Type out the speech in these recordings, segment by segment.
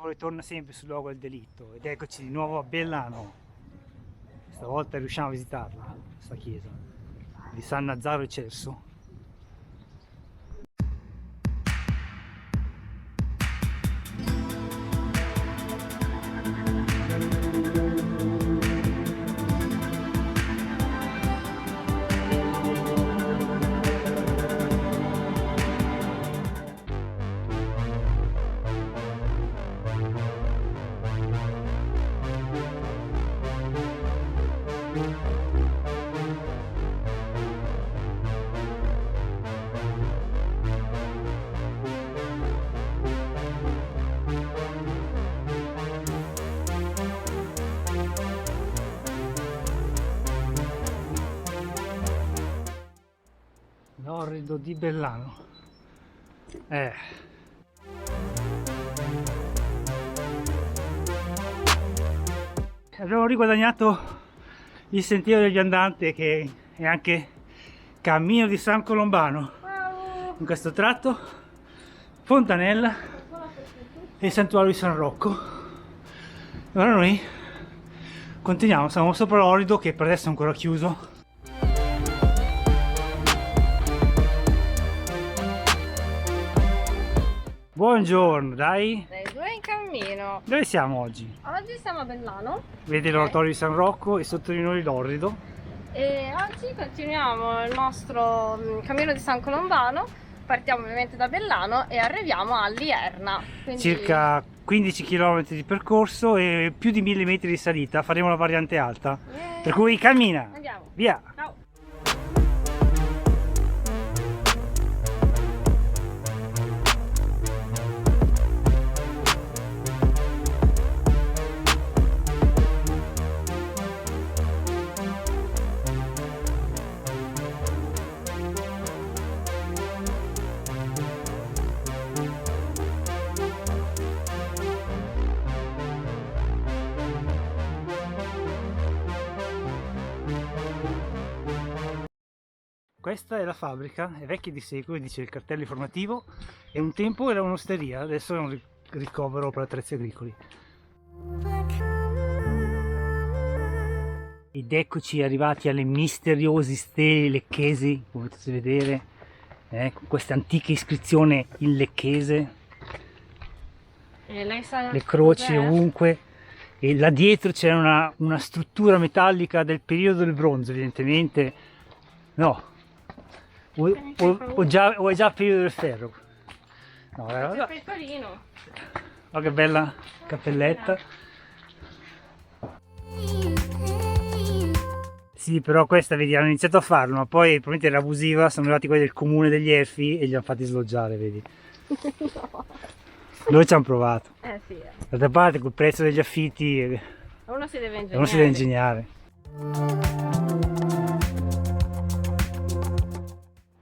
L'obiettivo ritorna sempre sul luogo del delitto ed eccoci di nuovo a Bellano. Stavolta riusciamo a visitarla, questa chiesa di San Nazzaro e Celso. L'orrido di Bellano. Abbiamo riguadagnato il sentiero del viandante, che è anche cammino di San Colombano. In questo tratto Fontanella e il santuario di San Rocco. Ora noi continuiamo, siamo sopra l'orrido che per adesso è ancora chiuso. Buongiorno, dai! Dai due in cammino. Dove siamo oggi? Oggi siamo a Bellano. Vedi l'oratorio di San Rocco e sotto di noi l'orrido. E oggi continuiamo il nostro cammino di San Colombano. Partiamo ovviamente da Bellano e arriviamo a Lierna. Quindi... Circa 15 km di percorso e più di 1000 metri di salita. Faremo la variante alta. Per cui cammina! Andiamo! Via! Ciao! Questa è la fabbrica, è vecchia di secoli, dice il cartello informativo, e un tempo era un'osteria, adesso è un ricovero per attrezzi agricoli. Ed eccoci arrivati alle misteriose stele lecchesi, come potete vedere, con queste antiche iscrizioni in lecchese, le croci ovunque, e là dietro c'è una struttura metallica del periodo del bronzo, evidentemente, no. O è già il periodo del ferro. No, C'è Pettorino. Oh, che bella cappelletta. Sì, però questa, vedi, hanno iniziato a farlo, ma poi probabilmente era abusiva, sono arrivati quelli del comune degli Elfi e li hanno fatti sloggiare, vedi. No. Noi ci hanamo provato. Sì. D'altra parte col prezzo degli affitti Uno si deve ingegnare. uno si deve ingegnare.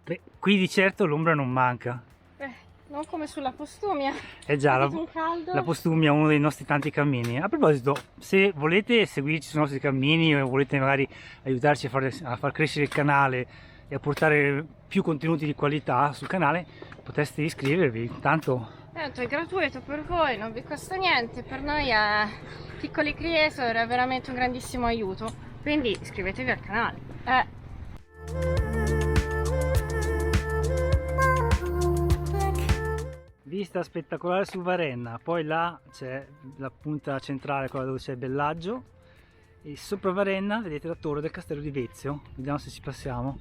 Beh, qui di certo l'ombra non manca. Non come sulla Postumia. È già la Postumia, uno dei nostri tanti cammini. A proposito, se volete seguirci sui nostri cammini o volete magari aiutarci a far crescere il canale e a portare più contenuti di qualità sul canale, potreste iscrivervi. Tanto è gratuito per voi, non vi costa niente, per noi piccoli creator è veramente un grandissimo aiuto. Quindi iscrivetevi al canale. Vista spettacolare su Varenna, poi là c'è la punta centrale, quella dove c'è il Bellaggio, e sopra Varenna vedete la torre del castello di Vezio. Vediamo se ci passiamo.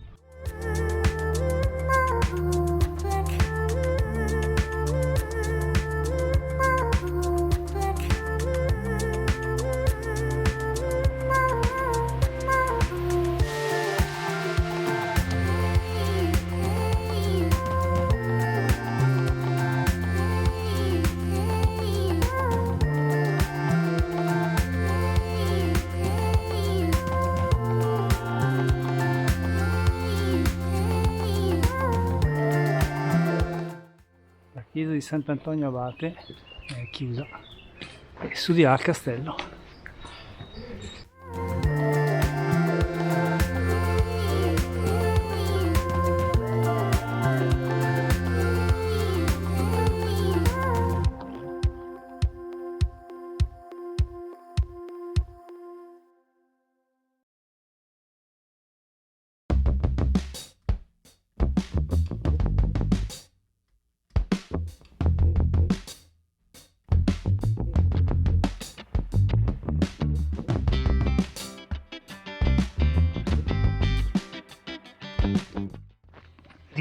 Chiesa di Sant'Antonio Abate è chiusa e su di là il castello.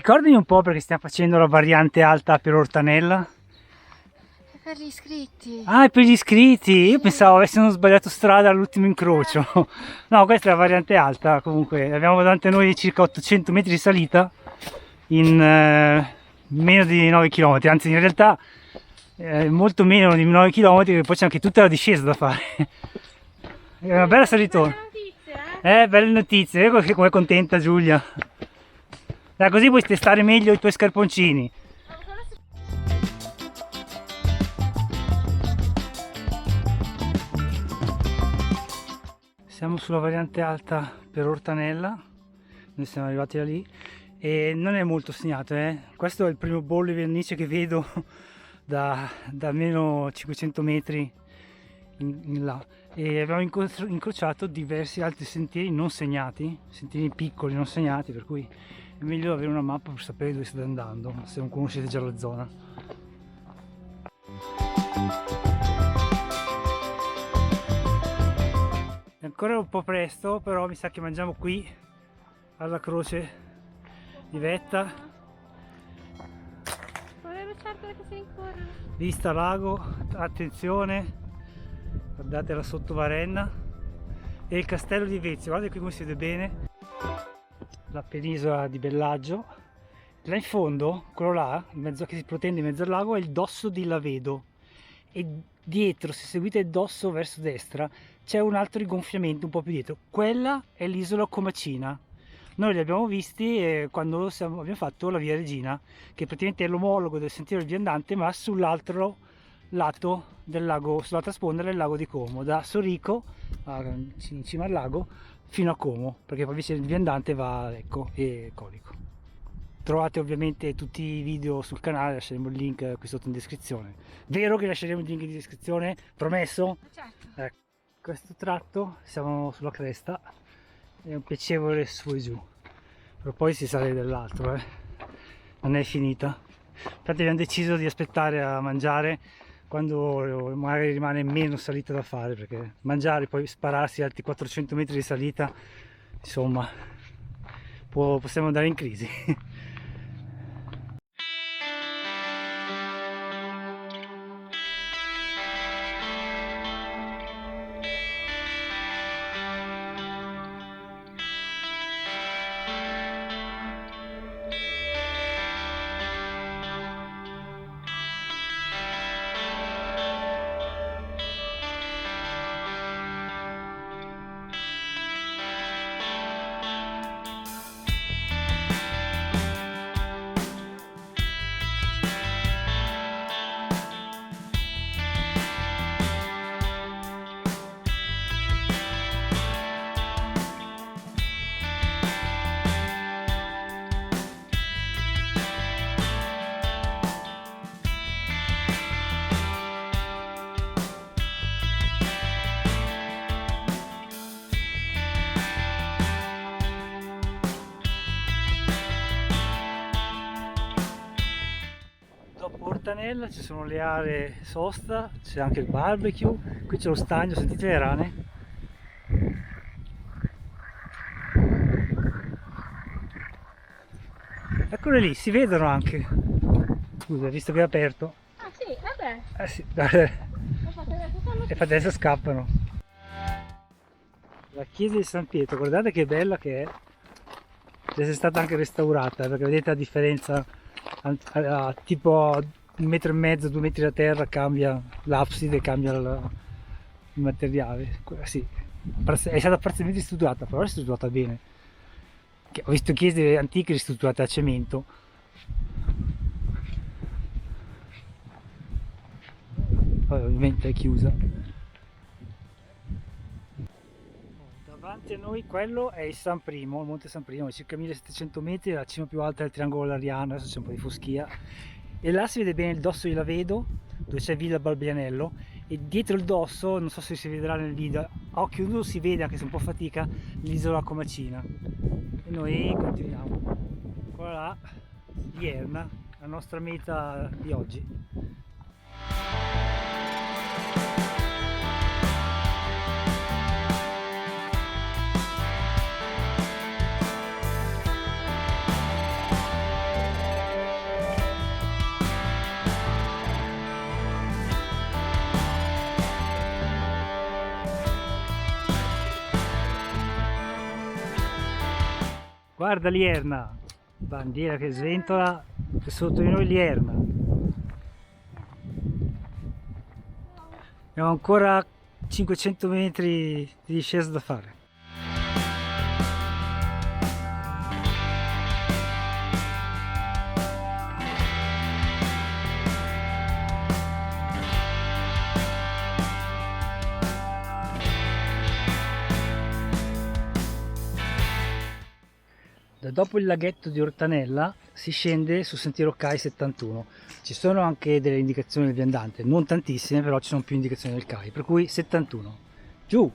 ricordami un po' perché stiamo facendo la variante alta per Ortanella. È per gli iscritti. Ah, è per gli iscritti! Io pensavo avessero sbagliato strada all'ultimo incrocio. No, questa è la variante alta, comunque abbiamo davanti a noi circa 800 metri di salita in meno di 9 km, anzi in realtà molto meno di 9 km, perché poi c'è anche tutta la discesa da fare. È una bella salitona. Belle notizie, ecco come è contenta Giulia. Dai, così puoi testare meglio i tuoi scarponcini. Siamo sulla variante alta per Ortanella, noi siamo arrivati da lì e non è molto segnato, Questo è il primo bollo di vernice che vedo da almeno 500 metri in là, e abbiamo incrociato diversi altri sentieri non segnati, sentieri piccoli non segnati, per cui è meglio avere una mappa per sapere dove state andando se non conoscete già la zona. È ancora un po' presto, però mi sa che mangiamo qui alla croce di vetta. Vista lago, attenzione, guardate la sottovarenna e il castello di Vezio, guardate qui come si vede bene la penisola di Bellaggio. Là in fondo, quello là, in mezzo, che si protende in mezzo al lago, è il dosso di Lavedo, e dietro, se seguite il dosso verso destra, c'è un altro rigonfiamento un po' più dietro. Quella è l'isola Comacina. Noi li abbiamo visti quando abbiamo fatto la Via Regina, che praticamente è l'omologo del sentiero del viandante, ma sull'altro lato del lago, sull'altra sponda del lago di Como, da Sorico, in cima al lago, fino a Como, perché poi invece il viandante va a Lecco e Colico. Trovate ovviamente tutti i video sul canale, lasceremo il link qui sotto in descrizione. Vero che lasceremo il link in descrizione? Promesso? Certo. Ecco, questo tratto, siamo sulla cresta, è un piacevole su e giù, però poi si sale dall'altro, non è finita. Infatti abbiamo deciso di aspettare a mangiare quando magari rimane meno salita da fare, perché mangiare poi spararsi altri 400 metri di salita, insomma, possiamo andare in crisi. Ortanella ci sono le aree sosta, c'è anche il barbecue, qui c'è lo stagno, sentite le rane? Eccole lì, si vedono anche. Scusa, visto che è aperto. Ah sì, vabbè. Sì, e adesso scappano. La chiesa di San Pietro, guardate che bella che è. Deve essere stata anche restaurata, perché vedete la differenza, tipo 1,5 metri, 2 metri da terra cambia l'abside, cambia il materiale. Sì, è stata parzialmente ristrutturata, però è ristrutturata bene. Ho visto chiese antiche ristrutturate a cemento. Poi ovviamente è chiusa. Davanti a noi quello è il San Primo, il Monte San Primo, è circa 1700 metri, è la cima più alta del triangolo lariano, adesso c'è un po' di foschia. E là si vede bene il dosso di Lavedo, dove c'è Villa Balbianello, e dietro il dosso, non so se si vedrà nel video, a occhio nudo si vede, anche se un po' fatica, l'isola Comacina. E noi continuiamo. Quella là, Vierna, la nostra meta di oggi. Guarda l'Ierna, bandiera che sventola e sotto di noi l'Ierna. Abbiamo ancora 500 metri di discesa da fare. Da dopo il laghetto di Ortanella si scende sul sentiero CAI 71. Ci sono anche delle indicazioni del viandante, non tantissime, però ci sono più indicazioni del CAI, per cui 71. Giù!